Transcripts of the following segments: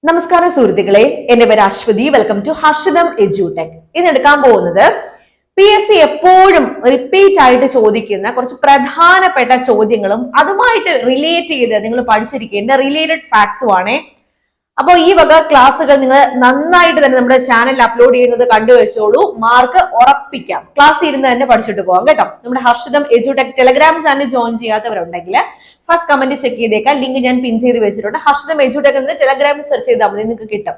നമസ്കാരം സുഹൃത്തുക്കളെ, എന്റെ പേര് Aswathy. Welcome to Harshitham Edutech. ഇന്ന് എടുക്കാൻ പോകുന്നത് PSC എപ്പോഴും റിപ്പീറ്റ് ആയിട്ട് ചോദിക്കുന്ന കുറച്ച് പ്രധാനപ്പെട്ട ചോദ്യങ്ങളും അതുമായിട്ട് റിലേറ്റ് ചെയ്ത് നിങ്ങൾ പഠിച്ചിരിക്കേണ്ട റിലേറ്റഡ് ഫാക്ട്സും ആണ്. അപ്പോൾ ഈ വക ക്ലാസ്സുകൾ നിങ്ങൾ നന്നായിട്ട് തന്നെ നമ്മുടെ ചാനലിൽ അപ്ലോഡ് ചെയ്യുന്നത് കണ്ടുവെച്ചോളൂ. മാർക്ക് ഉറപ്പിക്കാം. ക്ലാസ് ഇരുന്ന് തന്നെ പഠിച്ചിട്ട് പോകാം കേട്ടോ. നമ്മുടെ Harshitham edtech Telegram channel join ചെയ്യാത്തവരുണ്ടെങ്കിൽ ഫസ്റ്റ് കമന്റ് ചെക്ക് ചെയ്തേക്കാം. ലിങ്ക് ഞാൻ പിൻ ചെയ്ത് വെച്ചിട്ടുണ്ട്. ഹർഷിതം എഡ്യൂടെക് എന്ന് ടെലഗ്രാമിൽ സെർച്ച് ചെയ്താൽ മതി, നിങ്ങൾക്ക് കിട്ടും.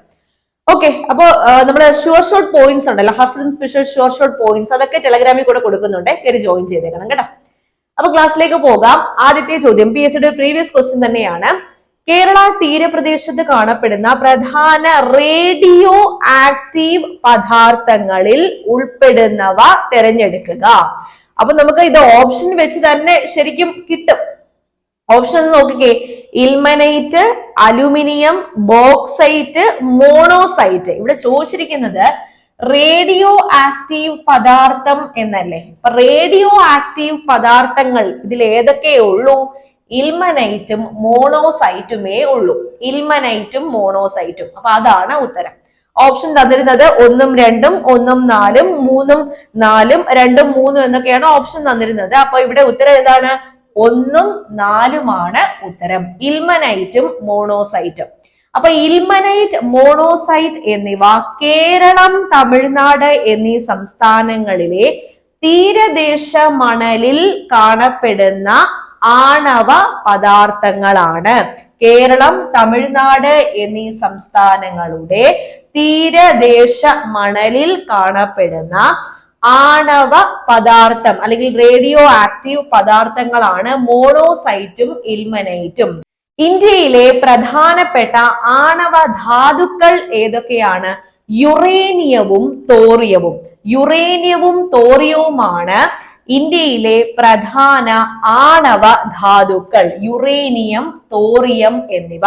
ഓക്കെ, അപ്പോ നമ്മുടെ ഷുവർ ഷോർട്ട് പോയിന്റ്സ് ഉണ്ടല്ലോ, Harshitham special sure short points, അതൊക്കെ ടെലഗ്രാമിൽ കൂടെ കൊടുക്കുന്നുണ്ട്. കയറി ജോയിൻ ചെയ്തേക്കണം കേട്ടോ. അപ്പൊ ക്ലാസ്സിലേക്ക് പോകാം. ആദ്യത്തെ ചോദ്യം PSCയുടെ പ്രീവിയസ് ക്വസ്റ്റ്യൻ തന്നെയാണ്. കേരള തീരപ്രദേശത്ത് കാണപ്പെടുന്ന പ്രധാന റേഡിയോ ആക്റ്റീവ് പദാർത്ഥങ്ങളിൽ ഉൾപ്പെടുന്നവ തിരഞ്ഞെടുക്കുക. അപ്പൊ നമുക്ക് ഇത് ഓപ്ഷൻ വെച്ച് തന്നെ ശരിക്കും കിട്ടും. ഓപ്ഷൻ നോക്കിക്കേ: ഇൽമനൈറ്റ്, അലുമിനിയം, ബോക്സൈറ്റ്, മോണോസൈറ്റ്. ഇവിടെ ചോദിച്ചിരിക്കുന്നത് റേഡിയോ ആക്റ്റീവ് പദാർത്ഥം എന്നല്ലേ. അപ്പൊ റേഡിയോ ആക്റ്റീവ് പദാർത്ഥങ്ങൾ ഇതിൽ ഏതൊക്കെ ഉള്ളൂ? ഇൽമനൈറ്റും മോണോസൈറ്റുമേ ഉള്ളൂ. ഇൽമനൈറ്റും മോണോസൈറ്റും. അപ്പൊ അതാണ് ഉത്തരം. ഓപ്ഷൻ തന്നിരുന്നത് 1ഉം 2ഉം 1ഉം 4ഉം 3ഉം 4ഉം 2ഉം 3ഉം എന്നൊക്കെയാണ് ഓപ്ഷൻ തന്നിരുന്നത്. അപ്പൊ ഇവിടെ ഉത്തരം ഏതാണ്? 1ഉം 4ഉമാണ് ഉത്തരം. ഇൽമനൈറ്റും മോണോസൈറ്റും. അപ്പൊ ഇൽമനൈറ്റ്, മോണോസൈറ്റ് എന്നിവ കേരളം, തമിഴ്നാട് എന്നീ സംസ്ഥാനങ്ങളിലെ തീരദേശ മണലിൽ കാണപ്പെടുന്ന ആണവ പദാർത്ഥങ്ങളാണ്. കേരളം, തമിഴ്നാട് എന്നീ സംസ്ഥാനങ്ങളുടെ തീരദേശ മണലിൽ കാണപ്പെടുന്ന ആണവ പദാർത്ഥം അല്ലെങ്കിൽ റേഡിയോ ആക്റ്റീവ് പദാർത്ഥങ്ങളാണ് മോണോസൈറ്റും ഇൽമനൈറ്റും. ഇന്ത്യയിലെ പ്രധാനപ്പെട്ട ആണവ ധാതുക്കൾ ഏതൊക്കെയാണ്? യുറേനിയവും തോറിയവും. യുറേനിയവും തോറിയവുമാണ് ഇന്ത്യയിലെ പ്രധാന ആണവ ധാതുക്കൾ. യുറേനിയം, തോറിയം എന്നിവ.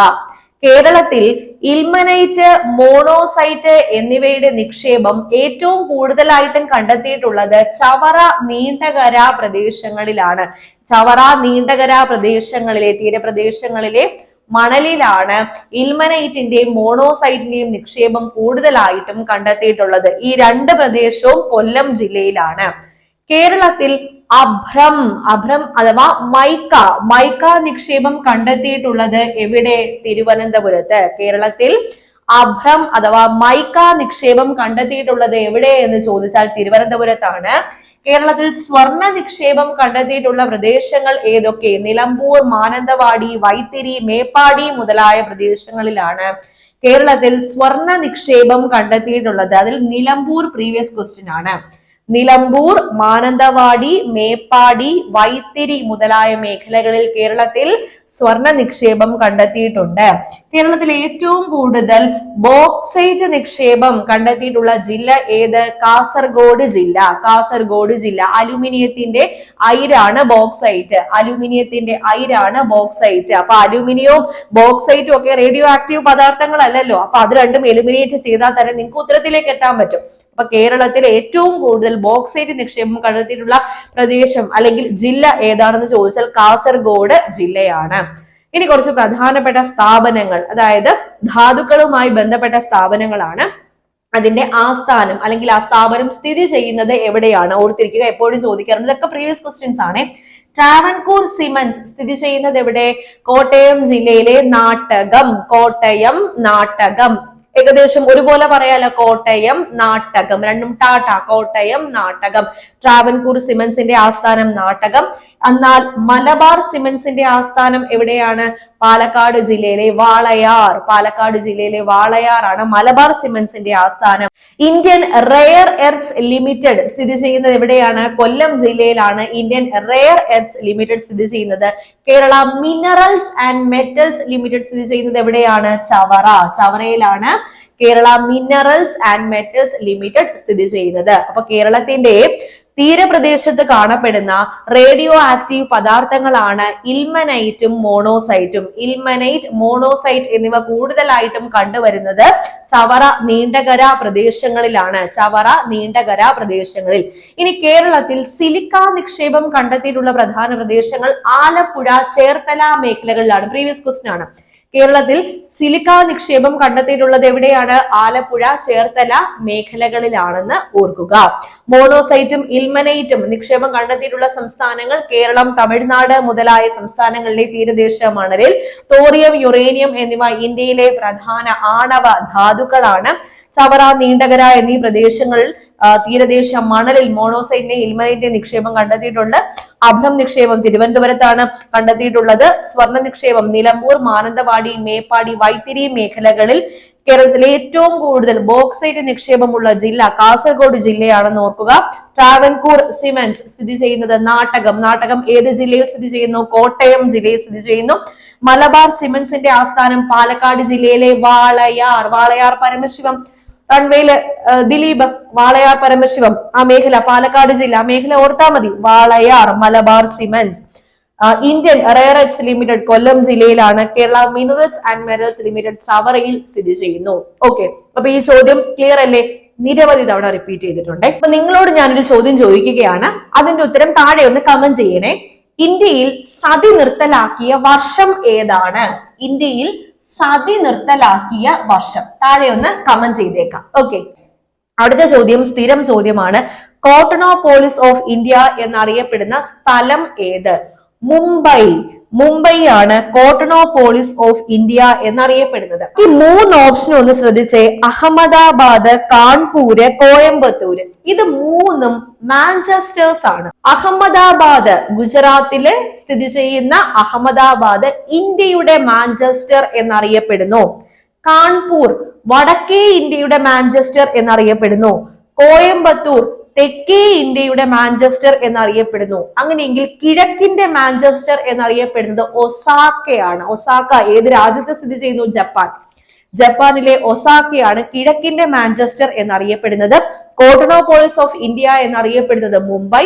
കേരളത്തിൽ ഇൽമനൈറ്റ്, മോണോസൈറ്റ് എന്നിവയുടെ നിക്ഷേപം ഏറ്റവും കൂടുതലായിട്ടും കണ്ടെത്തിയിട്ടുള്ളത് ചവറ, നീണ്ടകര പ്രദേശങ്ങളിലാണ്. ചവറ, നീണ്ടകര പ്രദേശങ്ങളിലെ തീരപ്രദേശങ്ങളിലെ മണലിലാണ് ഇൽമനൈറ്റിന്റെയും മോണോസൈറ്റിന്റെയും നിക്ഷേപം കൂടുതലായിട്ടും കണ്ടെത്തിയിട്ടുള്ളത്. ഈ രണ്ട് പ്രദേശവും കൊല്ലം ജില്ലയിലാണ്. കേരളത്തിൽ അഭ്രം അഥവാ മൈക്ക നിക്ഷേപം കണ്ടെത്തിയിട്ടുള്ളത് എവിടെ? തിരുവനന്തപുരത്ത്. കേരളത്തിൽ അഭ്രം അഥവാ മൈക്ക നിക്ഷേപം കണ്ടെത്തിയിട്ടുള്ളത് എവിടെ എന്ന് ചോദിച്ചാൽ തിരുവനന്തപുരത്താണ്. കേരളത്തിൽ സ്വർണ്ണ നിക്ഷേപം കണ്ടെത്തിയിട്ടുള്ള പ്രദേശങ്ങൾ ഏതൊക്കെ? നിലമ്പൂർ, മാനന്തവാടി, വൈത്തിരി, മേപ്പാടി മുതലായ പ്രദേശങ്ങളിലാണ് കേരളത്തിൽ സ്വർണ്ണ നിക്ഷേപം കണ്ടെത്തിയിട്ടുള്ളത്. അതിൽ നിലമ്പൂർ പ്രീവിയസ് ക്വസ്റ്റ്യൻ ആണ്. നിലമ്പൂർ, മാനന്തവാടി, മേപ്പാടി, വൈത്തിരി മുതലായ മേഖലകളിൽ കേരളത്തിൽ സ്വർണ്ണ നിക്ഷേപം കണ്ടെത്തിയിട്ടുണ്ട്. കേരളത്തിൽ ഏറ്റവും കൂടുതൽ ബോക്സൈറ്റ് നിക്ഷേപം കണ്ടെത്തിയിട്ടുള്ള ജില്ല ഏത്? കാസർഗോഡ് ജില്ല. കാസർഗോഡ് ജില്ല. അലുമിനിയത്തിന്റെ അയിരാണ് ബോക്സൈറ്റ്. അലുമിനിയത്തിന്റെ അയിരാണ് ബോക്സൈറ്റ്. അപ്പൊ അലുമിനിയവും ബോക്സൈറ്റും ഒക്കെ റേഡിയോ ആക്റ്റീവ് പദാർത്ഥങ്ങളല്ലല്ലോ. അപ്പൊ അത് രണ്ടും എലിമിനേറ്റ് ചെയ്താൽ തന്നെ നിങ്ങൾക്ക് ഉത്തരത്തിലേക്ക് എത്താൻ പറ്റും. അപ്പൊ കേരളത്തിൽ ഏറ്റവും കൂടുതൽ ബോക്സൈറ്റ് നിക്ഷേപം കണ്ടെത്തിയിട്ടുള്ള പ്രദേശം അല്ലെങ്കിൽ ജില്ല ഏതാണെന്ന് ചോദിച്ചാൽ കാസർഗോഡ് ജില്ലയാണ്. ഇനി കുറച്ച് പ്രധാനപ്പെട്ട സ്ഥാപനങ്ങൾ, അതായത് ധാതുക്കളുമായി ബന്ധപ്പെട്ട സ്ഥാപനങ്ങളാണ്. അതിന്റെ ആസ്ഥാനം അല്ലെങ്കിൽ ആ സ്ഥാപനം സ്ഥിതി ചെയ്യുന്നത് എവിടെയാണ്? ഓർത്തിരിക്കുക, എപ്പോഴും ചോദിക്കാറുണ്ട്. ഇതൊക്കെ പ്രീവിയസ് ക്വസ്റ്റ്യൻസ് ആണ്. ട്രാവൻകൂർ സിമന്റ്സ് സ്ഥിതി ചെയ്യുന്നത് എവിടെ? കോട്ടയം ജില്ലയിലെ നാട്ടകം. കോട്ടയം, നാട്ടകം. ഏകദേശം ഒരുപോലെ പറയാലോ, കോട്ടയം, നാട്ടകം. രണ്ടും ടാറ്റ. കോട്ടയം, നാട്ടകം. ട്രാവൻകൂർ സിമന്റ്സിന്റെ ആസ്ഥാനം നാട്ടകം. എന്നാൽ മലബാർ സിമന്റ്സിന്റെ ആസ്ഥാനം എവിടെയാണ്? പാലക്കാട് ജില്ലയിലെ വാളയാർ. പാലക്കാട് ജില്ലയിലെ വാളയാറാണ് മലബാർ സിമന്റ്സിന്റെ ആസ്ഥാനം. ഇന്ത്യൻ റെയർ എർത്ത്സ് ലിമിറ്റഡ് സ്ഥിതി ചെയ്യുന്നത് എവിടെയാണ്? കൊല്ലം ജില്ലയിലാണ് ഇന്ത്യൻ റെയർ എർത്ത്സ് ലിമിറ്റഡ് സ്ഥിതി ചെയ്യുന്നത്. Kerala minerals and metals limited സ്ഥിതി ചെയ്യുന്നത് എവിടെയാണ്? ചവറ. ചവറയിലാണ് Kerala minerals and metals limited സ്ഥിതി ചെയ്യുന്നത്. അപ്പൊ കേരളത്തിന്റെ തീരപ്രദേശത്ത് കാണപ്പെടുന്ന റേഡിയോ ആക്റ്റീവ് പദാർത്ഥങ്ങളാണ് ഇൽമനൈറ്റും മോണോസൈറ്റും. ഇൽമനൈറ്റ്, മോണോസൈറ്റ് എന്നിവ കൂടുതലായിട്ടും കണ്ടുവരുന്നത് ചവറ, നീണ്ടകര പ്രദേശങ്ങളിലാണ്. ചവറ, നീണ്ടകര പ്രദേശങ്ങളിൽ. ഇനി കേരളത്തിൽ സിലിക്ക നിക്ഷേപം കണ്ടെത്തിയിട്ടുള്ള പ്രധാന പ്രദേശങ്ങൾ ആലപ്പുഴ, ചേർത്തല മേഖലകളിലാണ്. പ്രീവിയസ് ക്വസ്റ്റ്യൻ ആണ്. കേരളത്തിൽ സിലിക്ക നിക്ഷേപം കണ്ടെത്തിയിട്ടുള്ളത് എവിടെയാണ്? ആലപ്പുഴ, ചേർത്തല മേഖലകളിലാണെന്ന് ഓർക്കുക. മോണോസൈറ്റും ഇൽമനൈറ്റും നിക്ഷേപം കണ്ടെത്തിയിട്ടുള്ള സംസ്ഥാനങ്ങൾ കേരളം, തമിഴ്നാട് മുതലായ സംസ്ഥാനങ്ങളിലെ തീരദേശ മണലിൽ തോറിയം, യുറേനിയം എന്നിവ ഇന്ത്യയിലെ പ്രധാന ആണവ ധാതുക്കളാണ്. ചവറ, നീണ്ടകര എന്നീ പ്രദേശങ്ങളിൽ തീരദേശ മണലിൽ മോണോസൈറ്റിനെ ഇൽമനൈറ്റിനെ നിക്ഷേപം കണ്ടെത്തിയിട്ടുണ്ട്. അഭ്രം നിക്ഷേപം തിരുവനന്തപുരത്താണ് കണ്ടെത്തിയിട്ടുള്ളത്. സ്വർണ്ണ നിക്ഷേപം നിലമ്പൂർ, മാനന്തവാടി, മേപ്പാടി, വൈത്തിരി മേഖലകളിൽ. കേരളത്തിലെ ഏറ്റവും കൂടുതൽ ബോക്സൈറ്റ് നിക്ഷേപമുള്ള ജില്ല കാസർഗോഡ് ജില്ലയാണെന്ന് ഓർക്കുക. ട്രാവൻകൂർ സിമന്റ്സ് സ്ഥിതി ചെയ്യുന്നത് നാട്ടകം ഏത് ജില്ലയിൽ സ്ഥിതി ചെയ്യുന്നു? കോട്ടയം ജില്ലയിൽ സ്ഥിതി ചെയ്യുന്നു. മലബാർ സിമന്റ്സിന്റെ ആസ്ഥാനം പാലക്കാട് ജില്ലയിലെ വാളയാർ പരമശിവം. റൺവേയില് ദിലീപ്, വാളയാർ പരമശിവം, ആ മേഖല പാലക്കാട് ജില്ല, ആ മേഖല ഓർത്താൽ മതി. Walayar, Malabar cements. Indian rare earth limited Kollam ജില്ലയിലാണ്. Kerala minerals and metals limited ചവറയിൽ സ്ഥിതി ചെയ്യുന്നു. ഓക്കെ, അപ്പൊ ഈ ചോദ്യം ക്ലിയർ അല്ലേ? നിരവധി തവണ റിപ്പീറ്റ് ചെയ്തിട്ടുണ്ട്. അപ്പൊ നിങ്ങളോട് ഞാനൊരു ചോദ്യം ചോദിക്കുകയാണ്, അതിന്റെ ഉത്തരം താഴെ ഒന്ന് കമന്റ് ചെയ്യണേ. ഇന്ത്യയിൽ സതി നിർത്തലാക്കിയ വർഷം ഏതാണ്? ഇന്ത്യയിൽ സതി നിർത്തലാക്കിയ വർഷം താഴെ ഒന്ന് കമന്റ് ചെയ്തേക്കാം. ഓക്കെ, അടുത്ത ചോദ്യം സ്ഥിരം ചോദ്യമാണ്. കോട്ടണോപോളിസ് ഓഫ് ഇന്ത്യ എന്നറിയപ്പെടുന്ന സ്ഥലം ഏത്? മുംബൈ ആണ് കോട്ടണോപോളിസ് ഓഫ് ഇന്ത്യ എന്നറിയപ്പെടുന്നത്. ഈ 3 ഓപ്ഷൻ ഒന്ന് ശ്രദ്ധിച്ചേ. അഹമ്മദാബാദ്, കാൺപൂര്, കോയമ്പത്തൂര്. ഇത് 3ഉം മാഞ്ചസ്റ്റേഴ്സ് ആണ്. അഹമ്മദാബാദ് ഗുജറാത്തില് സ്ഥിതി ചെയ്യുന്ന അഹമ്മദാബാദ് ഇന്ത്യയുടെ മാഞ്ചസ്റ്റർ എന്നറിയപ്പെടുന്നു. കാൺപൂർ വടക്കേ ഇന്ത്യയുടെ മാഞ്ചസ്റ്റർ എന്നറിയപ്പെടുന്നു. കോയമ്പത്തൂർ തെക്കേ ഇന്ത്യയുടെ മാഞ്ചസ്റ്റർ എന്നറിയപ്പെടുന്നു. അങ്ങനെയെങ്കിൽ കിഴക്കിന്റെ മാഞ്ചസ്റ്റർ എന്നറിയപ്പെടുന്നത് ഒസാക്കയാണ്. ഒസാക്ക ഏത് രാജ്യത്ത് സ്ഥിതി ചെയ്യുന്നു? ജപ്പാനിലെ ഒസാക്കയാണ് കിഴക്കിന്റെ മാഞ്ചസ്റ്റർ എന്നറിയപ്പെടുന്നത്. കോട്ടണോപോളിസ് ഓഫ് ഇന്ത്യ എന്നറിയപ്പെടുന്നത് മുംബൈ.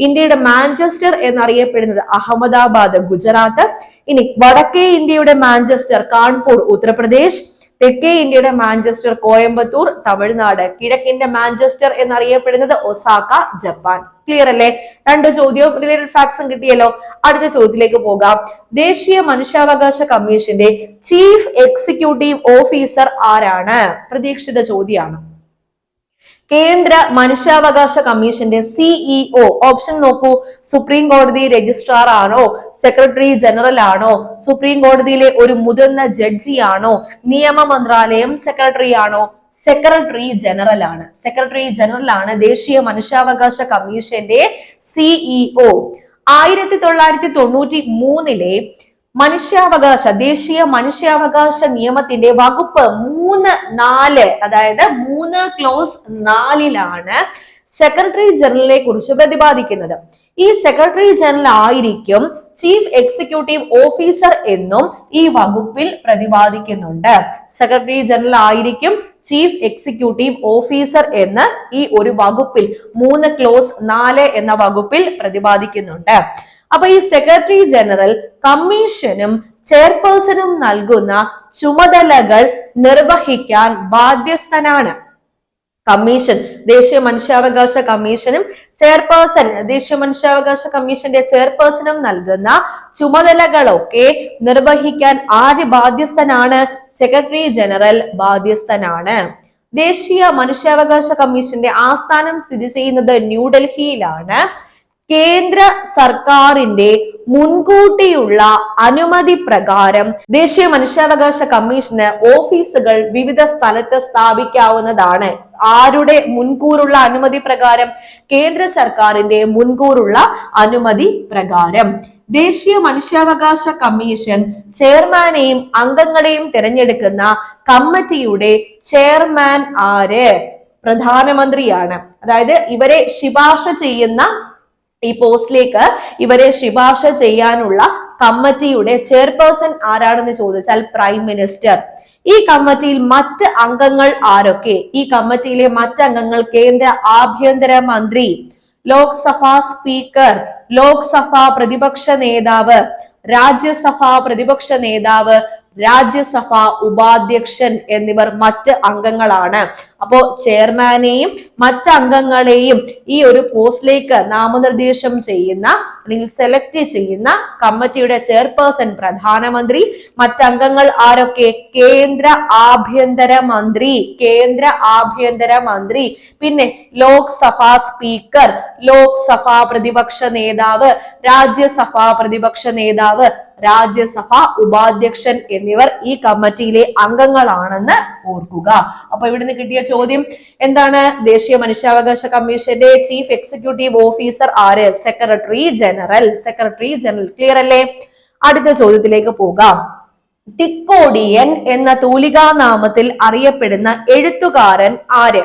ഇന്ത്യയുടെ മാഞ്ചസ്റ്റർ എന്നറിയപ്പെടുന്നത് അഹമ്മദാബാദ് ഗുജറാത്ത്. ഇനി വടക്കേ ഇന്ത്യയുടെ മാഞ്ചസ്റ്റർ കാൺപൂർ ഉത്തർപ്രദേശ്. തെക്കേ ഇന്ത്യയുടെ മാഞ്ചസ്റ്റർ കോയമ്പത്തൂർ തമിഴ്നാട്. കിഴക്കിന്റെ മാഞ്ചസ്റ്റർ എന്നറിയപ്പെടുന്നത് ഒസാക്ക ജപ്പാൻ. ക്ലിയർ അല്ലേ? 2 ചോദ്യവും റിലേറ്റഡ് ഫാക്ട്സും കിട്ടിയല്ലോ. അടുത്ത ചോദ്യത്തിലേക്ക് പോകാം. ദേശീയ മനുഷ്യാവകാശ കമ്മീഷന്റെ ചീഫ് എക്സിക്യൂട്ടീവ് ഓഫീസർ ആരാണ്? പ്രതീക്ഷിത ചോദ്യമാണ്. കേന്ദ്ര മനുഷ്യാവകാശ കമ്മീഷന്റെ സിഇഒ ഓപ്ഷൻ നോക്കൂ. സുപ്രീം കോടതി രജിസ്ട്രാർ ആണോ? സെക്രട്ടറി ജനറൽ ആണോ? സുപ്രീം കോടതിയിലെ ഒരു മുതിർന്ന ജഡ്ജി ആണോ? നിയമ മന്ത്രാലയം സെക്രട്ടറി ആണോ? സെക്രട്ടറി ജനറൽ ആണ്. സെക്രട്ടറി ജനറൽ ആണ് ദേശീയ മനുഷ്യാവകാശ കമ്മീഷന്റെ സിഇഒ. 1993 ദേശീയ മനുഷ്യാവകാശ നിയമത്തിന്റെ വകുപ്പ് 3(4) അതായത് 3(4) സെക്രട്ടറി ജനറലിനെ കുറിച്ച് പ്രതിപാദിക്കുന്നത്. ഈ സെക്രട്ടറി ജനറൽ ആയിരിക്കും ചീഫ് എക്സിക്യൂട്ടീവ് ഓഫീസർ എന്നും ഈ വകുപ്പിൽ പ്രതിപാദിക്കുന്നുണ്ട്. സെക്രട്ടറി ജനറൽ ആയിരിക്കും ചീഫ് എക്സിക്യൂട്ടീവ് ഓഫീസർ എന്ന് ഈ ഒരു വകുപ്പിൽ 3(4) എന്ന വകുപ്പിൽ പ്രതിപാദിക്കുന്നുണ്ട്. അപ്പൊ ഈ സെക്രട്ടറി ജനറൽ കമ്മീഷനും ചെയർപേഴ്സണും നൽകുന്ന ചുമതലകൾ നിർവഹിക്കാൻ ബാധ്യസ്ഥനാണ്. കമ്മീഷൻ ദേശീയ മനുഷ്യാവകാശ കമ്മീഷനും ചെയർപേഴ്സൺ ദേശീയ മനുഷ്യാവകാശ കമ്മീഷന്റെ ചെയർപേഴ്സണും നൽകുന്ന ചുമതലകളൊക്കെ നിർവഹിക്കാൻ ആര് ബാധ്യസ്ഥനാണ്? Secretary general ബാധ്യസ്ഥനാണ്. ദേശീയ മനുഷ്യാവകാശ കമ്മീഷന്റെ ആസ്ഥാനം സ്ഥിതി ചെയ്യുന്നത് ന്യൂഡൽഹിയിലാണ്. കേന്ദ്ര സർക്കാരിന്റെ മുൻകൂട്ടിയുള്ള അനുമതി പ്രകാരം ദേശീയ മനുഷ്യാവകാശ കമ്മീഷന് ഓഫീസുകൾ വിവിധ സ്ഥലത്ത് സ്ഥാപിക്കാവുന്നതാണ്. ആരുടെ മുൻകൂറുള്ള അനുമതി പ്രകാരം? കേന്ദ്ര സർക്കാരിന്റെ മുൻകൂറുള്ള അനുമതി പ്രകാരം. ദേശീയ മനുഷ്യാവകാശ കമ്മീഷൻ ചെയർമാനെയും അംഗങ്ങളെയും തിരഞ്ഞെടുക്കുന്ന കമ്മിറ്റിയുടെ ചെയർമാൻ ആര്? പ്രധാനമന്ത്രിയാണ്. അതായത് ഇവരെ ശുപാർശ ചെയ്യുന്ന ഈ പോസ്റ്റിലേക്ക് ഇവരെ ശുപാർശ ചെയ്യാനുള്ള കമ്മിറ്റിയുടെ ചെയർപേഴ്സൺ ആരാണെന്ന് ചോദിച്ചാൽ പ്രൈം മിനിസ്റ്റർ. ഈ കമ്മിറ്റിയിൽ മറ്റ് അംഗങ്ങൾ ആരൊക്കെ? ഈ കമ്മിറ്റിയിലെ മറ്റംഗങ്ങൾ കേന്ദ്ര ആഭ്യന്തര മന്ത്രി, ലോക്സഭാ സ്പീക്കർ, ലോക്സഭാ പ്രതിപക്ഷ നേതാവ്, രാജ്യസഭാ പ്രതിപക്ഷ നേതാവ്, രാജ്യസഭാ ഉപാധ്യക്ഷൻ എന്നിവർ മറ്റ് അംഗങ്ങളാണ്. അപ്പോ ചെയർമാനെയും മറ്റംഗങ്ങളെയും ഈ ഒരു പോസ്റ്റിലേക്ക് നാമനിർദ്ദേശം ചെയ്യുന്ന അല്ലെങ്കിൽ സെലക്ട് ചെയ്യുന്ന കമ്മിറ്റിയുടെ ചെയർപേഴ്സൺ പ്രധാനമന്ത്രി, മറ്റംഗങ്ങൾ ആരൊക്കെ? കേന്ദ്ര ആഭ്യന്തര മന്ത്രി, പിന്നെ ലോക്സഭാ സ്പീക്കർ, ലോക്സഭാ പ്രതിപക്ഷ നേതാവ്, രാജ്യസഭാ പ്രതിപക്ഷ നേതാവ്, രാജ്യസഭാ ഉപാധ്യക്ഷൻ എന്നിവർ ഈ കമ്മിറ്റിയിലെ അംഗങ്ങളാണെന്ന് ഓർക്കുക. അപ്പൊ ഇവിടുന്ന് കിട്ടിയ ചോദ്യം എന്താണ്? ദേശീയ മനുഷ്യാവകാശ കമ്മീഷന്റെ ചീഫ് എക്സിക്യൂട്ടീവ് ഓഫീസർ ആര്? Secretary general. ക്ലിയർ അല്ലേ? അടുത്ത ചോദ്യത്തിലേക്ക് പോകാം. തിക്കോടിയൻ എന്ന തൂലികാനാമത്തിൽ അറിയപ്പെടുന്ന എഴുത്തുകാരൻ ആര്?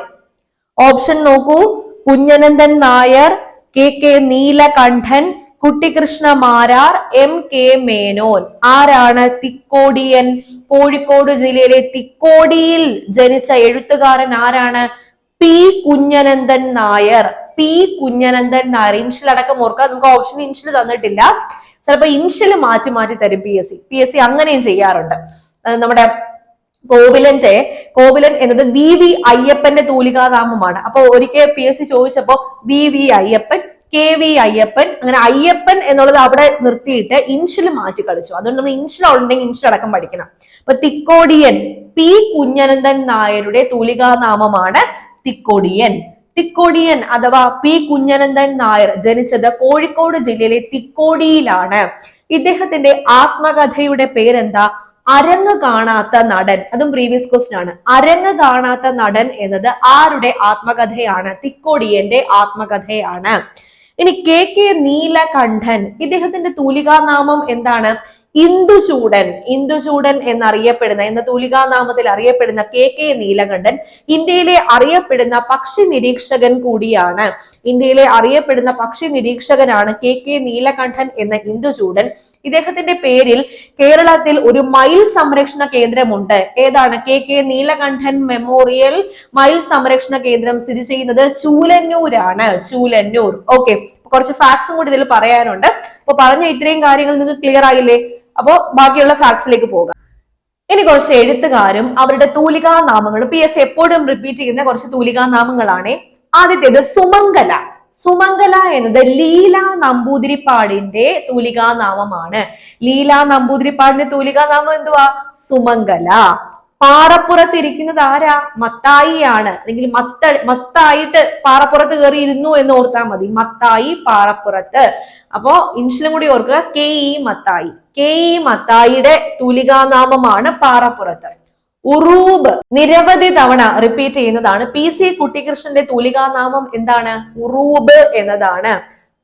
ഓപ്ഷൻ നോക്കൂ. Kunjanandan Nair, K Neelakantan, Kuttikrishna Marar, MK Menon. ആരാണ് തിക്കോടിയൻ? കോഴിക്കോട് ജില്ലയിലെ തിക്കോടിയിൽ ജനിച്ച എഴുത്തുകാരൻ ആരാണ്? പി കുഞ്ഞനന്ദൻ നായർ. ഇൻഷ്യൽ അടക്കം ഓർക്കുക. നമുക്ക് ഓപ്ഷൻ ഇൻഷ്യൽ തന്നിട്ടില്ല, ചിലപ്പോ ഇൻഷ്യൽ മാറ്റി തരും PSC അങ്ങനെയും ചെയ്യാറുണ്ട്. നമ്മുടെ കോവിലൻ എന്നത് VV അയ്യപ്പന്റെ തൂലികാനാമമാണ്. അപ്പൊ ഒരിക്കൽ PSC ചോദിച്ചപ്പോ VV അയ്യപ്പൻ, KV അയ്യപ്പൻ, അങ്ങനെ അയ്യപ്പൻ എന്നുള്ളത് അവിടെ നിർത്തിയിട്ട് ഇൻഷ്യൽ മാറ്റി കളിച്ചു. അതുകൊണ്ട് നമ്മൾ ഇൻഷ്യൽ ഉണ്ടെങ്കിൽ ഇൻഷ്യൽ അടക്കം പഠിക്കണം. അപ്പൊ തിക്കോടിയൻ പി കുഞ്ഞനന്ദൻ നായരുടെ തൂലികാനാമമാണ് തിക്കോടിയൻ അഥവാ പി കുഞ്ഞനന്ദൻ നായർ ജനിച്ചത് കോഴിക്കോട് ജില്ലയിലെ തിക്കോടിയിലാണ്. ഇദ്ദേഹത്തിന്റെ ആത്മകഥയുടെ പേരെന്താ? അരങ്ങ് കാണാത്ത നടൻ. അതും പ്രീവിയസ് ക്വസ്റ്റ്യൻ ആണ്. അരങ്ങ് കാണാത്ത നടൻ എന്നത് ആരുടെ ആത്മകഥയാണ്? തിക്കോടിയന്റെ ആത്മകഥയാണ്. ഇനി KK നീലകണ്ഠൻ, ഇദ്ദേഹത്തിന്റെ തൂലികാനാമം എന്താണ്? ഇന്ദുചൂടൻ എന്ന തൂലികാനാമത്തിൽ അറിയപ്പെടുന്ന KK നീലകണ്ഠൻ ഇന്ത്യയിലെ അറിയപ്പെടുന്ന പക്ഷി നിരീക്ഷകൻ കൂടിയാണ്. KK നീലകണ്ഠൻ എന്ന ഇന്ദുചൂടൻ. ഇദ്ദേഹത്തിന്റെ പേരിൽ കേരളത്തിൽ ഒരു മയിൽ സംരക്ഷണ കേന്ദ്രമുണ്ട്. ഏതാണ്? KK നീലകണ്ഠൻ മെമ്മോറിയൽ മയിൽ സംരക്ഷണ കേന്ദ്രം സ്ഥിതി ചെയ്യുന്നത് ചൂലന്നൂരാണ്. ഓക്കെ, കുറച്ച് ഫാക്ട്സും കൂടി ഇതിൽ പറയാനുണ്ട്. അപ്പൊ പറഞ്ഞ ഇത്രയും കാര്യങ്ങൾ നിങ്ങൾക്ക് ക്ലിയർ ആയില്ലേ? അപ്പോ ബാക്കിയുള്ള ഫാക്ട്സിലേക്ക് പോകാം. ഇനി കുറച്ച് എഴുത്തുകാരും അവരുടെ തൂലികാനാമങ്ങളും PSC എപ്പോഴും റിപ്പീറ്റ് ചെയ്യുന്ന കുറച്ച് തൂലികാനാമങ്ങളാണ്. ആദ്യത്തേത് സുമംഗല എന്നത് ലീല നമ്പൂതിരിപ്പാടിന്റെ തൂലികാനാമമാണ്. ലീല നമ്പൂതിരിപ്പാടിന്റെ തൂലികാനാമം എന്തുവാ? സുമംഗല. പാറപ്പുറത്ത് ഇരിക്കുന്നത് ആരാ? മത്തായിയാണ്. അല്ലെങ്കിൽ മത്തായിട്ട് പാറപ്പുറത്ത് കയറി ഇരുന്നു എന്ന് ഓർത്താൽ മതി. മത്തായി പാറപ്പുറത്ത്. അപ്പോ ഇൻഷ്യലും കൂടി ഓർക്കുക. KE മത്തായിയുടെ തൂലികാനാമമാണ് പാറപ്പുറത്ത്. ഉറൂബ് നിരവധി തവണ റിപ്പീറ്റ് ചെയ്യുന്നതാണ്. PC കുട്ടിക്കൃഷ്ണന്റെ തൂലികാനാമം എന്താണ്? ഉറൂബ് എന്നതാണ്.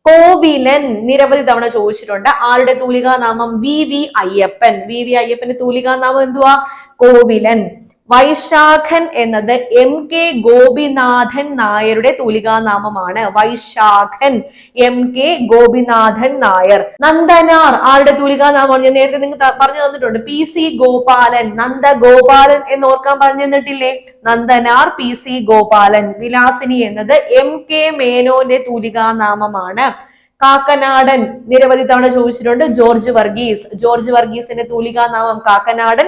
കോവിലൻ നിരവധി തവണ ചോദിച്ചിട്ടുണ്ട്. ആരുടെ തൂലികാനാമം? VV അയ്യപ്പന്റെ തൂലികാനാമം എന്തുവാ? കോവിലൻ. വൈശാഖൻ എന്നത് MK ഗോപിനാഥൻ നായരുടെ തൂലികാനാമമാണ്. ഗോപിനാഥൻ നായർ. നന്ദനാർ ആരുടെ തൂലികാനാമമാണ്? ഞാൻ നേരത്തെ നിങ്ങൾക്ക് പറഞ്ഞു തന്നിട്ടുണ്ട്. PC ഗോപാലൻ. നന്ദഗോപാലൻ എന്ന് ഓർക്കാൻ പറഞ്ഞു തന്നിട്ടില്ലേ? നന്ദനാർ PC ഗോപാലൻ. വിലാസിനി എന്നത് MK മേനോന്റെ തൂലികാനാമമാണ്. കാക്കനാടൻ നിരവധി തവണ ചോദിച്ചിട്ടുണ്ട്. ജോർജ് വർഗീസിന്റെ തൂലികാനാമം കാക്കനാടൻ.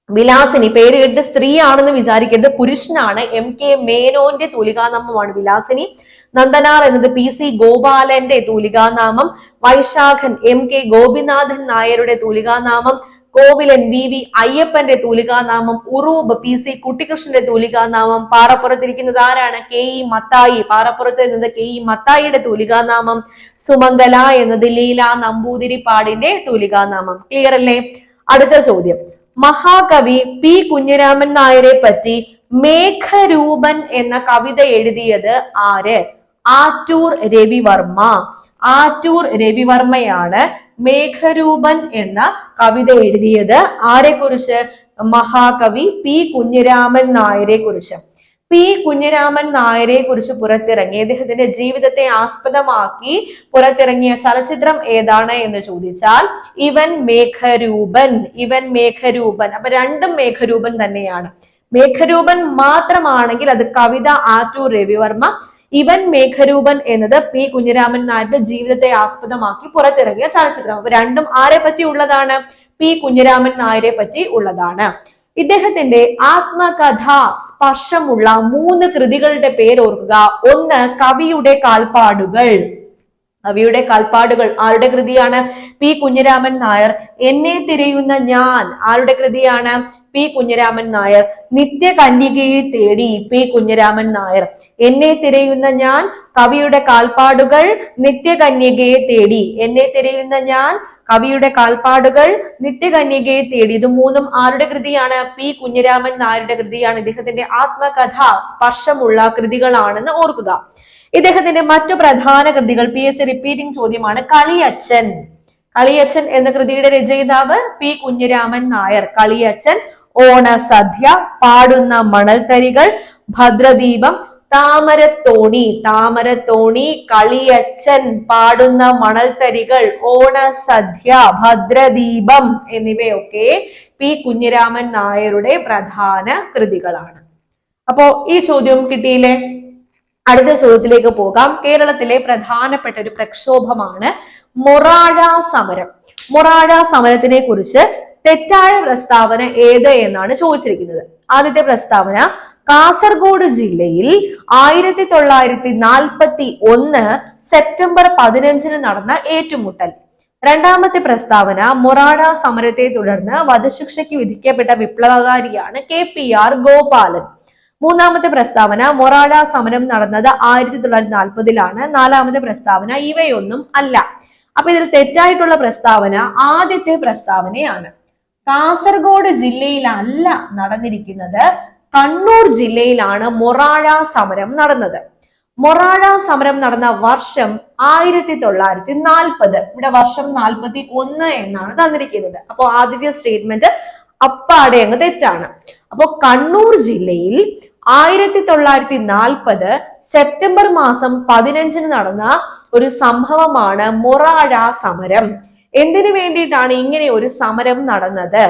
വിലാസിനി പേര് കേട്ട് സ്ത്രീ ആണെന്ന് വിചാരിക്കരുത്, പുരുഷനാണ്. MK മേനോന്റെ തൂലികാനാമമാണ് വിലാസിനി. നന്ദനാർ എന്നത് PC ഗോപാലന്റെ തൂലികാനാമം. വൈശാഖൻ MK ഗോപിനാഥൻ നായരുടെ തൂലികാനാമം. കോവിലൻ VV അയ്യപ്പന്റെ തൂലികാനാമം. ഉറൂബ് PC കുട്ടിക്കൃഷ്ണന്റെ തൂലികാനാമം. പാറപ്പുറത്തിരിക്കുന്നത് ആരാണ്? KE മത്തായി. പാറപ്പുറത്ത് എന്നത് KE മത്തായിയുടെ തൂലികാനാമം. സുമംഗല എന്നത് ലീല നമ്പൂതിരിപ്പാടിന്റെ തൂലികാനാമം. ക്ലിയർ അല്ലേ? അടുത്ത ചോദ്യം. മഹാകവി P കുഞ്ഞിരാമൻ നായരെ പറ്റി മേഘരൂപൻ എന്ന കവിത എഴുതിയത് ആര്? ആറ്റൂർ രവിവർമ്മയാണ് മേഘരൂപൻ എന്ന കവിത എഴുതിയത്. ആരെ കുറിച്ച്? മഹാകവി P കുഞ്ഞിരാമൻ നായരെ കുറിച്ച്. P കുഞ്ഞിരാമൻ നായരെ കുറിച്ച് പുറത്തിറങ്ങിയ ഇദ്ദേഹത്തിന്റെ ജീവിതത്തെ ആസ്പദമാക്കി പുറത്തിറങ്ങിയ ചലച്ചിത്രം ഏതാണ് എന്ന് ചോദിച്ചാൽ ഇവൻ മേഘരൂപൻ. അപ്പൊ രണ്ടും മേഘരൂപൻ തന്നെയാണ്. മേഘരൂപൻ മാത്രമാണെങ്കിൽ അത് കവിത ആറ്റൂർ രവിവർമ്മ. ഇവൻ മേഘരൂപൻ എന്നത് P കുഞ്ഞിരാമൻ നായരുടെ ജീവിതത്തെ ആസ്പദമാക്കി പുറത്തിറങ്ങിയ ചലച്ചിത്രം. അപ്പൊ രണ്ടും ആരെ പറ്റി ഉള്ളതാണ്? P കുഞ്ഞിരാമൻ നായരെ പറ്റി ഉള്ളതാണ്. ഇദ്ദേഹത്തിന്റെ ആത്മകഥാ സ്പർശമുള്ള 3 കൃതികളുടെ പേര് ഓർക്കുക. ഒന്ന് കവിയുടെ കാൽപ്പാടുകൾ. കവിയുടെ കാൽപ്പാടുകൾ ആരുടെ കൃതിയാണ്? പി കുഞ്ഞിരാമൻ നായർ. എന്നെ തിരയുന്ന ഞാൻ ആരുടെ കൃതിയാണ്? പി കുഞ്ഞിരാമൻ നായർ. നിത്യകന്യകയെ തേടി പി കുഞ്ഞിരാമൻ നായർ. എന്നെ തിരയുന്ന ഞാൻ, കവിയുടെ കാൽപ്പാടുകൾ, നിത്യകന്യകയെ തേടി. എന്നെ തിരയുന്ന ഞാൻ, കവിയുടെ കാൽപ്പാടുകൾ, നിത്യകന്യകയെ തേടി. ഇത് 3ഉം ആരുടെ കൃതിയാണ്? പി കുഞ്ഞിരാമൻ നായരുടെ കൃതിയാണ്. ഇദ്ദേഹത്തിന്റെ ആത്മകഥ സ്പർശമുള്ള കൃതികളാണെന്ന് ഓർക്കുക. ഇദ്ദേഹത്തിന്റെ മറ്റു പ്രധാന കൃതികൾ PSC റിപ്പീറ്റിംഗ് ചോദ്യമാണ്. കളിയച്ഛൻ. കളിയച്ഛൻ എന്ന കൃതിയുടെ രചയിതാവ് പി കുഞ്ഞിരാമൻ നായർ. കളിയച്ഛൻ, ഓണസദ്യ, പാടുന്ന മണൽത്തരികൾ, ഭദ്രദീപം, താമരത്തോണി. താമരത്തോണി, കളിയച്ഛൻ, പാടുന്ന മണൽത്തരികൾ, ഓണസദ്യ, ഭദ്രദീപം എന്നിവയൊക്കെ പി കുഞ്ഞിരാമൻ നായരുടെ പ്രധാന കൃതികളാണ്. അപ്പോ ഈ ചോദ്യം കിട്ടിയില്ലേ? അടുത്ത ചോദ്യത്തിലേക്ക് പോകാം. കേരളത്തിലെ പ്രധാനപ്പെട്ട ഒരു പ്രക്ഷോഭമാണ് മൊറാഴ സമരം. മൊറാഴ സമരത്തിനെ കുറിച്ച് തെറ്റായ പ്രസ്താവന ഏത് എന്നാണ് ചോദിച്ചിരിക്കുന്നത്. ആദ്യത്തെ പ്രസ്താവന, കാസർഗോഡ് ജില്ലയിൽ 1941 സെപ്റ്റംബർ 15 നടന്ന ഏറ്റുമുട്ടൽ. രണ്ടാമത്തെ പ്രസ്താവന, മൊറാഴ സമരത്തെ തുടർന്ന് വധശിക്ഷയ്ക്ക് വിധിക്കപ്പെട്ട വിപ്ലവകാരിയാണ് KPR ഗോപാലൻ. മൂന്നാമത്തെ പ്രസ്താവന, മൊറാഴ സമരം നടന്നത് 1940-ലാണ്. നാലാമത്തെ പ്രസ്താവന, ഇവയൊന്നും അല്ല. അപ്പൊ ഇതിൽ തെറ്റായിട്ടുള്ള പ്രസ്താവന ആദ്യത്തെ പ്രസ്താവനയാണ്. കാസർഗോഡ് ജില്ലയിലല്ല നടന്നിരിക്കുന്നത്, കണ്ണൂർ ജില്ലയിലാണ് മൊറാഴ സമരം നടന്നത്. മൊറാഴ സമരം നടന്ന വർഷം 1940. ഇവിടെ വർഷം 41 എന്നാണ് തന്നിരിക്കുന്നത്. അപ്പൊ ആദ്യത്തെ സ്റ്റേറ്റ്മെന്റ് അപ്പാടെ അങ്ങ് തെറ്റാണ്. അപ്പൊ കണ്ണൂർ ജില്ലയിൽ 1940 സെപ്റ്റംബർ മാസം 15 നടന്ന ഒരു സംഭവമാണ് മൊറാഴ സമരം. എന്തിനു വേണ്ടിയിട്ടാണ് ഇങ്ങനെ ഒരു സമരം നടന്നത്?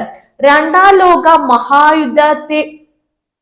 രണ്ടാം ലോക മഹായുദ്ധത്തെ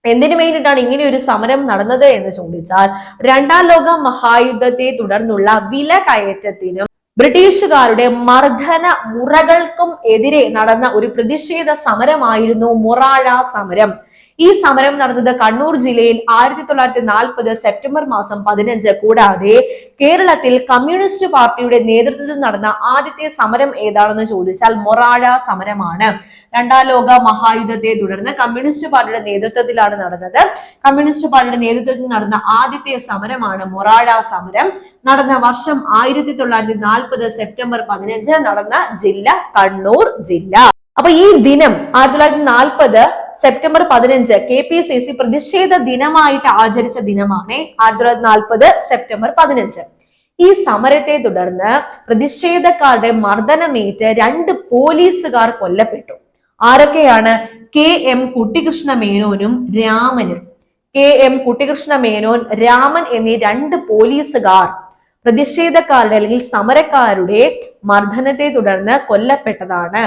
എന്തിനു വേണ്ടിയിട്ടാണ് ഇങ്ങനെ ഒരു സമരം നടന്നത് എന്ന് ചോദിച്ചാൽ, രണ്ടാം ലോക മഹായുദ്ധത്തെ തുടർന്നുള്ള വില കയറ്റത്തിനും ബ്രിട്ടീഷുകാരുടെ മർദ്ദന മുറകൾക്കും എതിരെ നടന്ന ഒരു പ്രതിഷേധ സമരമായിരുന്നു മൊറാഴ സമരം. ഈ സമരം നടന്നത് കണ്ണൂർ ജില്ലയിൽ 1940 സെപ്റ്റംബർ മാസം 15. കൂടാതെ കേരളത്തിൽ കമ്മ്യൂണിസ്റ്റ് പാർട്ടിയുടെ നേതൃത്വത്തിൽ നടന്ന ആദ്യത്തെ സമരം ഏതാണെന്ന് ചോദിച്ചാൽ മൊറാഴ സമരമാണ്. രണ്ടാം ലോക മഹായുദ്ധത്തെ തുടർന്ന് കമ്മ്യൂണിസ്റ്റ് പാർട്ടിയുടെ നേതൃത്വത്തിലാണ് നടന്നത്. കമ്മ്യൂണിസ്റ്റ് പാർട്ടിയുടെ നേതൃത്വത്തിൽ നടന്ന ആദ്യത്തെ സമരമാണ് മൊറാഴ സമരം. നടന്ന വർഷം 1940 സെപ്റ്റംബർ 15. നടന്ന ജില്ല കണ്ണൂർ ജില്ല. അപ്പൊ ഈ ദിനം 1940 സെപ്റ്റംബർ 15 KPCC പ്രതിഷേധ ദിനമായിട്ട് ആചരിച്ച ദിനമാണ് 1940 സെപ്റ്റംബർ 15. ഈ സമരത്തെ തുടർന്ന് പ്രതിഷേധക്കാരുടെ മർദ്ദനമേറ്റ് 2 പോലീസുകാർ കൊല്ലപ്പെട്ടു. ആരൊക്കെയാണ്? KM കുട്ടികൃഷ്ണ മേനോനും രാമനും. KM കുട്ടികൃഷ്ണ മേനോൻ, രാമൻ എന്നീ 2 പോലീസുകാർ പ്രതിഷേധക്കാരുടെ അല്ലെങ്കിൽ സമരക്കാരുടെ മർദ്ദനത്തെ തുടർന്ന് കൊല്ലപ്പെട്ടതാണ്.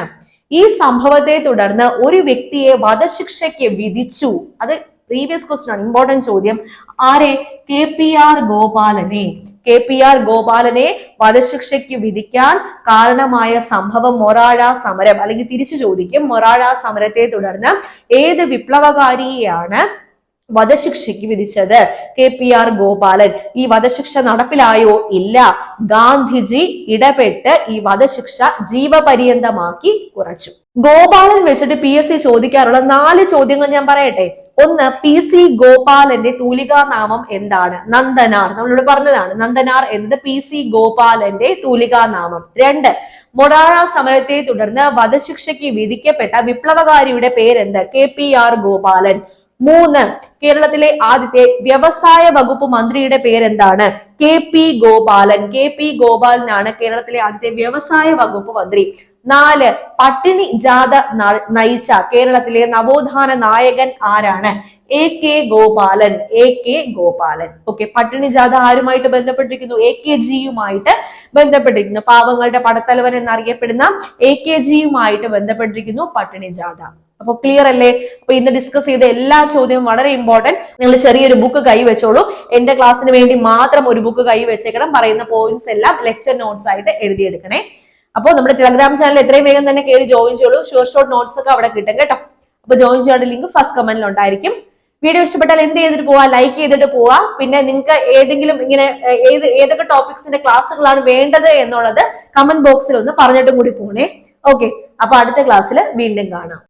ഈ സംഭവത്തെ തുടർന്ന് ഒരു വ്യക്തിയെ വധശിക്ഷയ്ക്ക് വിധിച്ചു. അത് പ്രീവിയസ് ക്വസ്റ്റ്യൻ ആണ്, ഇമ്പോർട്ടന്റ് ചോദ്യം. ആരെ? KPR ഗോപാലനെ. KPR ഗോപാലനെ വധശിക്ഷയ്ക്ക് വിധിക്കാൻ കാരണമായ സംഭവം മൊറാഴ സമരം. അല്ലെങ്കിൽ തിരിച്ചു ചോദിക്കും, മൊറാഴ സമരത്തെ തുടർന്ന് ഏത് വിപ്ലവകാരിയെയാണ് വധശിക്ഷയ്ക്ക് വിധിച്ചത്? KPR ഗോപാലൻ. ഈ വധശിക്ഷ നടപ്പിലായോ? ഇല്ല. ഗാന്ധിജി ഇടപെട്ട് ഈ വധശിക്ഷ ജീവപര്യന്തമാക്കി കുറച്ചു. ഗോപാലൻ വെച്ചിട്ട് PSC ചോദിക്കാറുള്ള 4 ചോദ്യങ്ങൾ ഞാൻ പറയട്ടെ. ഒന്ന്, PC ഗോപാലന്റെ തൂലികാനാമം എന്താണ്? നന്ദനാർ. നമ്മളിവിടെ പറഞ്ഞതാണ്, നന്ദനാർ എന്നത് PC ഗോപാലന്റെ തൂലികാനാമം. 2, മൊറാഴ സമരത്തെ തുടർന്ന് വധശിക്ഷയ്ക്ക് വിധിക്കപ്പെട്ട വിപ്ലവകാരിയുടെ പേരെന്ത്? KPR ഗോപാലൻ. 3, കേരളത്തിലെ ആദ്യത്തെ വ്യവസായ വകുപ്പ് മന്ത്രിയുടെ പേരെന്താണ്? KP ഗോപാലൻ. KP ഗോപാലനാണ് കേരളത്തിലെ ആദ്യത്തെ വ്യവസായ വകുപ്പ് മന്ത്രി. 4, പട്ടിണി ജാഥ നയിച്ച കേരളത്തിലെ നവോത്ഥാന നായകൻ ആരാണ്? AK Gopalan. AK Gopalan. Okay, പട്ടിണി ജാഥ ആരുമായിട്ട് ബന്ധപ്പെട്ടിരിക്കുന്നു? AKGയുമായിട്ട് ബന്ധപ്പെട്ടിരിക്കുന്നു. പാവങ്ങളുടെ പടത്തലവൻ എന്നറിയപ്പെടുന്ന AKGയുമായിട്ട് ബന്ധപ്പെട്ടിരിക്കുന്നു പട്ടിണി ജാഥ. അപ്പൊ ക്ലിയർ അല്ലേ? അപ്പൊ ഇന്ന് ഡിസ്കസ് ചെയ്ത എല്ലാ ചോദ്യവും വളരെ ഇമ്പോർട്ടന്റ്. നിങ്ങൾ ചെറിയൊരു ബുക്ക് കൈ വെച്ചോളൂ. എന്റെ ക്ലാസ്സിന് വേണ്ടി മാത്രം ഒരു ബുക്ക് കൈ വെച്ചേക്കണം. പറയുന്ന പോയിന്റ്സ് എല്ലാം ലെക്ചർ നോട്ട്സ് ആയിട്ട് എഴുതിയെടുക്കണേ. അപ്പോൾ നമ്മുടെ ടെലഗ്രാം ചാനൽ എത്രയും വേഗം തന്നെ കയറി ജോയിൻ ചെയ്യോളൂ. ഷുവർ ഷോർട്ട് നോട്ട്സ് ഒക്കെ അവിടെ കിട്ടും കേട്ടോ. അപ്പൊ ജോയിൻ ചെയ്യാനുള്ള ലിങ്ക് ഫസ്റ്റ് കമന്റിൽ ഉണ്ടായിരിക്കും. വീഡിയോ ഇഷ്ടപ്പെട്ടാൽ എന്ത് ചെയ്തിട്ട് പോവാ, ലൈക്ക് ചെയ്തിട്ട് പോവാ. പിന്നെ നിങ്ങൾക്ക് ഏതെങ്കിലും ഇങ്ങനെ ഏതൊക്കെ ടോപ്പിക്സിന്റെ ക്ലാസ്സുകളാണ് വേണ്ടത് എന്നുള്ളത് കമന്റ് ബോക്സിൽ ഒന്ന് പറഞ്ഞിട്ടും കൂടി പോണേ. ഓക്കെ, അപ്പൊ അടുത്ത ക്ലാസ്സിൽ വീണ്ടും കാണാം.